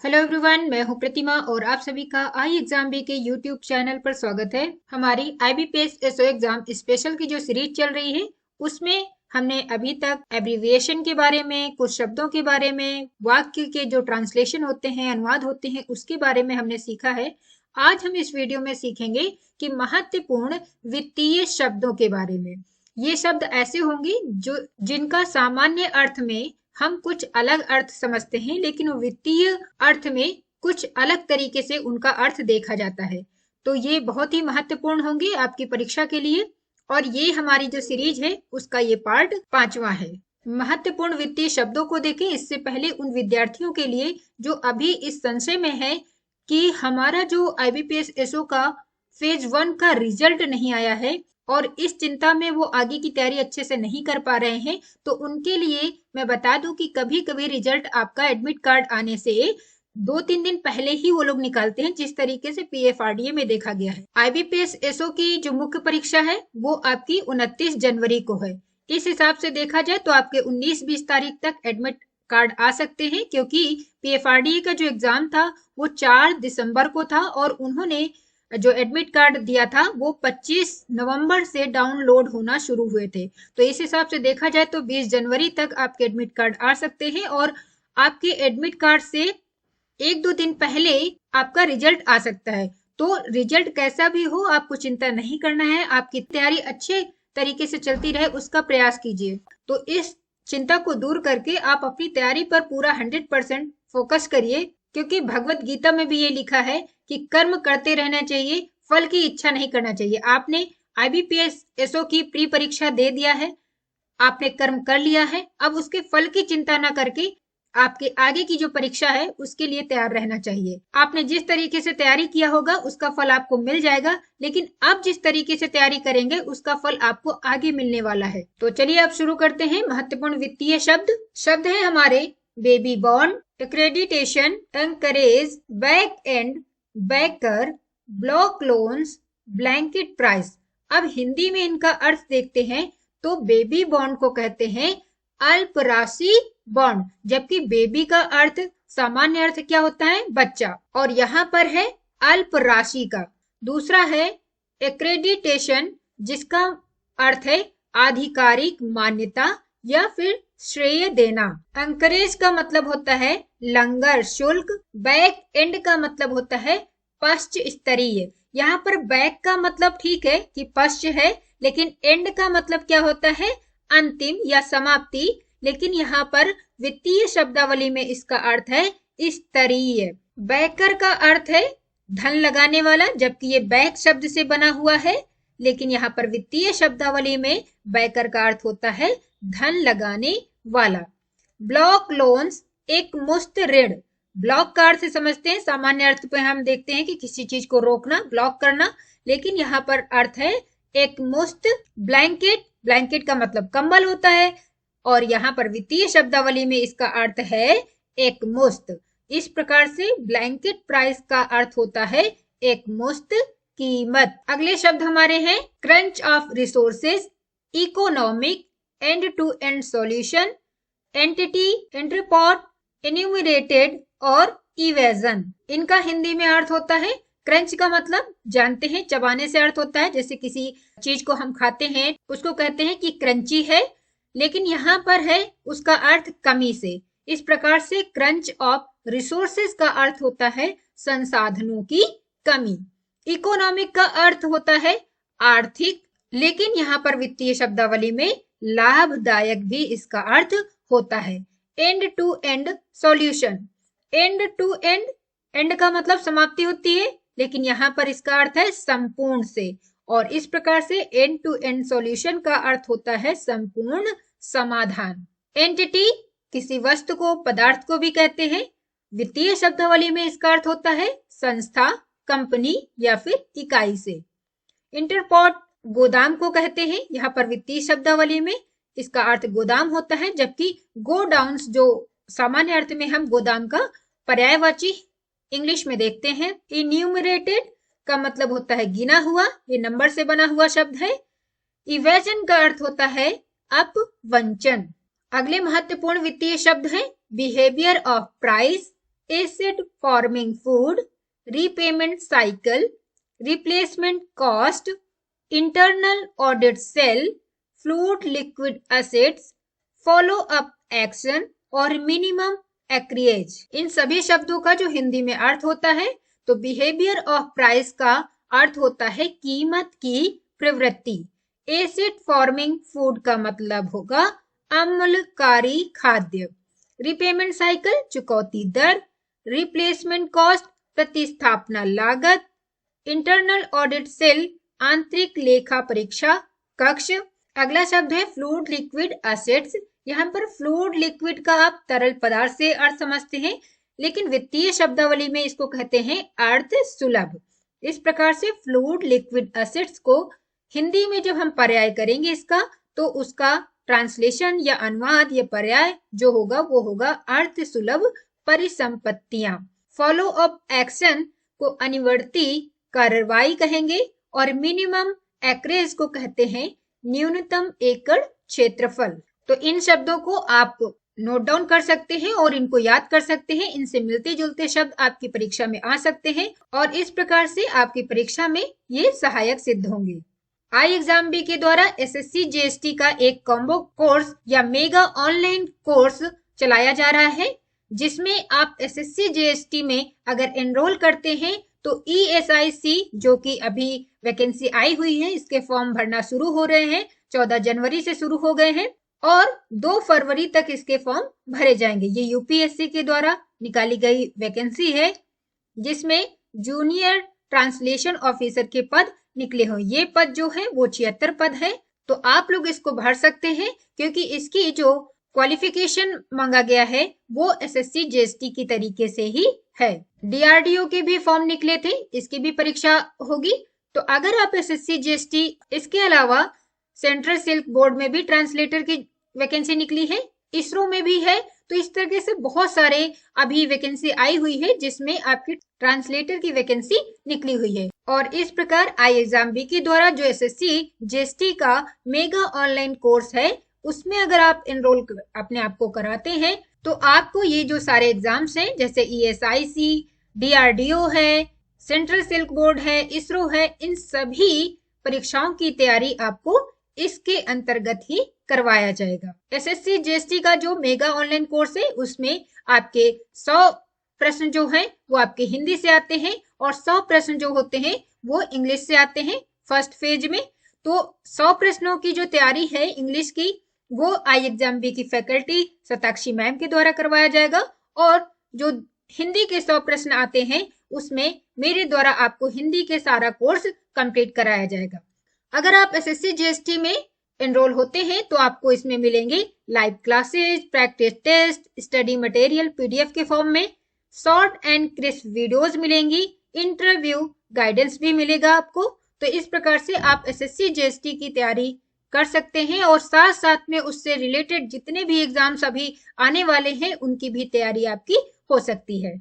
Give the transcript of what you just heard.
Hello everyone, मैं हूं प्रतिमा और आप सभी का आई एग्जाम बी के यूट्यूब चैनल पर स्वागत है। हमारी IBPS SO एग्जाम स्पेशल की जो सीरीज चल रही है उसमें हमने अभी तक एब्रीविएशन के बारे में, कुछ शब्दों के बारे में, वाक्य के जो ट्रांसलेशन होते हैं, अनुवाद होते हैं, उसके बारे में हमने सीखा है। आज हम इस वीडियो में सीखेंगे कि महत्वपूर्ण वित्तीय शब्दों के बारे में। ये शब्द ऐसे होंगे जो जिनका सामान्य अर्थ में हम कुछ अलग अर्थ समझते हैं, लेकिन वित्तीय अर्थ में कुछ अलग तरीके से उनका अर्थ देखा जाता है। तो ये बहुत ही महत्वपूर्ण होंगे आपकी परीक्षा के लिए। और ये हमारी जो सीरीज है उसका ये पार्ट 5वां है। महत्वपूर्ण वित्तीय शब्दों को देखें इससे पहले उन विद्यार्थियों के लिए जो अभी इस संशय में है कि हमारा जो IBPS SO का फेज 1 का रिजल्ट नहीं आया है और इस चिंता में वो आगे की तैयारी अच्छे से नहीं कर पा रहे हैं, तो उनके लिए मैं बता दूं कि कभी कभी रिजल्ट आपका एडमिट कार्ड आने से 2-3 दिन पहले ही वो लोग निकालते हैं, जिस तरीके से PFRDA में देखा गया है। IBPS SO की जो मुख्य परीक्षा है वो आपकी 29 जनवरी को है। इस हिसाब से देखा जाए तो आपके 19-20 तारीख तक एडमिट कार्ड आ सकते हैं, क्योंकि PFRDA का जो एग्जाम था वो 4 दिसंबर को था और उन्होंने जो एडमिट कार्ड दिया था वो 25 नवंबर से डाउनलोड होना शुरू हुए थे। तो इस हिसाब से देखा जाए तो 20 जनवरी तक आपके एडमिट कार्ड आ सकते हैं और आपके एडमिट कार्ड से 1-2 दिन पहले आपका रिजल्ट आ सकता है। तो रिजल्ट कैसा भी हो आपको चिंता नहीं करना है, आपकी तैयारी अच्छे तरीके से चलती रहे उसका प्रयास कीजिए। तो इस चिंता को दूर करके आप अपनी तैयारी पर पूरा 100% फोकस करिए, क्योंकि भगवत गीता में भी ये लिखा है कि कर्म करते रहना चाहिए, फल की इच्छा नहीं करना चाहिए। आपने IBPS SO की प्री परीक्षा दे दिया है, आपने कर्म कर लिया है, अब उसके फल की चिंता ना करके आपके आगे की जो परीक्षा है उसके लिए तैयार रहना चाहिए। आपने जिस तरीके से तैयारी किया होगा उसका फल आपको मिल जाएगा, लेकिन अब जिस तरीके से तैयारी करेंगे उसका फल आपको आगे मिलने वाला है। तो चलिए अब शुरू करते हैं। महत्वपूर्ण वित्तीय शब्द है हमारे baby born, accreditation, anchorage, back end, backer, block loans, blanket price. अब हिंदी में इनका अर्थ देखते हैं तो बेबी बॉन्ड को कहते हैं अल्प राशि बॉन्ड, जबकि बेबी का अर्थ सामान्य अर्थ क्या होता है? बच्चा। और यहाँ पर है अल्प राशि का। दूसरा है एक्रेडिटेशन, जिसका अर्थ है आधिकारिक मान्यता या फिर श्रेय देना। अंकरेज का मतलब होता है लंगर शुल्क। बैक एंड का मतलब होता है पश्च स्तरीय। यहाँ पर बैक का मतलब ठीक है कि पश्च है, लेकिन एंड का मतलब क्या होता है? अंतिम या समाप्ति। लेकिन यहाँ पर वित्तीय शब्दावली में इसका अर्थ है स्तरीय। बैकर का अर्थ है धन लगाने वाला, जबकि ये बैक शब्द से बना हुआ है, लेकिन यहाँ पर वित्तीय शब्दावली में बैकर का अर्थ होता है धन लगाने वाला। ब्लॉक लोन्स एक मुश्त ऋण। ब्लॉक का अर्थ समझते हैं, सामान्य अर्थ पे हम देखते हैं कि किसी चीज को रोकना, ब्लॉक करना, लेकिन यहाँ पर अर्थ है एक मुश्त। ब्लैंकेट, ब्लैंकेट का मतलब कंबल होता है और यहाँ पर वित्तीय शब्दावली में इसका अर्थ है एक मुश्त। इस प्रकार से ब्लैंकेट प्राइस का अर्थ होता है एक मुश्त कीमत। अगले शब्द हमारे हैं crunch of resources, economic, end to end solution, entity, entrepot, enumerated और इवेजन। इनका हिंदी में अर्थ होता है क्रंच का मतलब जानते हैं चबाने से अर्थ होता है, जैसे किसी चीज को हम खाते हैं उसको कहते हैं कि क्रंची है, लेकिन यहाँ पर है उसका अर्थ कमी से। इस प्रकार से क्रंच ऑफ रिसोर्सेज का अर्थ होता है संसाधनों की कमी। इकोनॉमिक का अर्थ होता है आर्थिक, लेकिन यहाँ पर वित्तीय शब्दावली में लाभदायक भी इसका अर्थ होता है। End to end solution, end to end, end का मतलब समाप्ति होती है, लेकिन यहाँ पर इसका अर्थ है संपूर्ण से, और इस प्रकार से एंड टू एंड सॉल्यूशन का अर्थ होता है संपूर्ण समाधान। एंटिटी किसी वस्तु को, पदार्थ को भी कहते हैं। वित्तीय शब्दावली में इसका अर्थ होता है संस्था, कंपनी या फिर इकाई से। इंटरपॉट गोदाम को कहते हैं, यहाँ पर वित्तीय शब्दावली में इसका अर्थ गोदाम होता है, जबकि गोडाउन्स जो सामान्य अर्थ में हम गोदाम का पर्यायवाची इंग्लिश में देखते हैं। इन्यूमरेटेड का मतलब होता है गिना हुआ, ये नंबर से बना हुआ शब्द है। इवेजन का अर्थ होता है अपवंचन। अगले महत्वपूर्ण वित्तीय शब्द है behaviour of price, acid forming food, repayment cycle, replacement cost, internal audit cell, fluid liquid acids, follow up action और मिनिमम एक्रिएज। इन सभी शब्दों का जो हिंदी में अर्थ होता है, तो बिहेवियर ऑफ प्राइस का अर्थ होता है कीमत की प्रवृत्ति। एसिड फॉर्मिंग फूड का मतलब होगा अम्लकारी खाद्य। रिपेमेंट साइकिल चुकौती दर, रिप्लेसमेंट कॉस्ट प्रतिस्थापना लागत, इंटरनल ऑडिट सेल आंतरिक लेखा परीक्षा कक्ष। अगला शब्द है फ्लूइड लिक्विड एसिड्स। यहाँ पर फ्लूइड लिक्विड का आप तरल पदार्थ से अर्थ समझते हैं, लेकिन वित्तीय शब्दावली में इसको कहते हैं अर्थ सुलभ। इस प्रकार से फ्लूइड लिक्विड एसिड्स को हिंदी में जब हम पर्याय करेंगे इसका, तो उसका ट्रांसलेशन या अनुवाद या पर्याय जो होगा वो होगा अर्थ सुलभ परिसंपत्तियां। फॉलो अप एक्शन को अनिवर्ती कार्रवाई कहेंगे और मिनिमम एक्रेज को कहते हैं न्यूनतम एकड़ क्षेत्रफल। तो इन शब्दों को आप नोट डाउन कर सकते हैं और इनको याद कर सकते हैं। इनसे मिलते जुलते शब्द आपकी परीक्षा में आ सकते हैं और इस प्रकार से आपकी परीक्षा में ये सहायक सिद्ध होंगे। iExamB के द्वारा SSC GST का एक कॉम्बो कोर्स या मेगा ऑनलाइन कोर्स चलाया जा रहा है, जिसमें आप SSC GST में अगर एनरोल करते हैं तो ESIC जो कि अभी वैकेंसी आई हुई है, इसके फॉर्म भरना शुरू हो रहे हैं। 14 जनवरी से शुरू हो गए हैं और 2 फरवरी तक इसके फॉर्म भरे जाएंगे। ये यूपीएससी के द्वारा निकाली गई वैकेंसी है, जिसमें जूनियर ट्रांसलेशन ऑफिसर के पद निकले हो। ये पद जो है वो 76 पद है। तो आप लोग इसको भर सकते हैं, क्योंकि इसकी जो क्वालिफिकेशन मांगा गया है वो SSC GST की तरीके से ही है। DRDO के भी फॉर्म निकले थे, इसकी भी परीक्षा होगी। तो अगर आप SSC GST, इसके अलावा सेंट्रल सिल्क बोर्ड में भी ट्रांसलेटर की वैकेंसी निकली है, इसरो में भी है। तो इस तरीके से बहुत सारे अभी वैकेंसी आई हुई है जिसमें आपकी ट्रांसलेटर की वैकेंसी निकली हुई है। और इस प्रकार iExamB के द्वारा जो SSC GST का मेगा ऑनलाइन कोर्स है, उसमें अगर आप एनरोल अपने आप को कराते हैं तो आपको ये जो सारे एग्जाम्स हैं, जैसे ESIC, DRDO है, सेंट्रल सिल्क बोर्ड है, इसरो है, इन सभी परीक्षाओं की तैयारी आपको इसके अंतर्गत ही करवाया जाएगा। SSC GST का जो मेगा ऑनलाइन कोर्स है, उसमें आपके 100 प्रश्न जो हैं वो आपके हिंदी से आते हैं और 100 प्रश्न जो होते हैं वो इंग्लिश से आते हैं फर्स्ट फेज में। तो 100 प्रश्नों की जो तैयारी है इंग्लिश की, वो iExamB की फैकल्टी सताक्षी मैम के द्वारा करवाया जाएगा और जो हिंदी के 100 प्रश्न आते हैं उसमें मेरे द्वारा आपको हिंदी के सारा कोर्स कंप्लीट कराया जाएगा। अगर आप SSC GST में एनरोल होते हैं तो आपको इसमें मिलेंगे live classes, practice test, study material PDF के फॉर्म में, शॉर्ट एंड क्रिस्प वीडियोस मिलेंगी, इंटरव्यू गाइडेंस भी मिलेगा आपको। तो इस प्रकार से आप SSC GST की तैयारी कर सकते हैं और साथ साथ में उससे रिलेटेड जितने भी एग्जाम्स अभी आने वाले हैं उनकी भी तैयारी आपकी हो सकती है।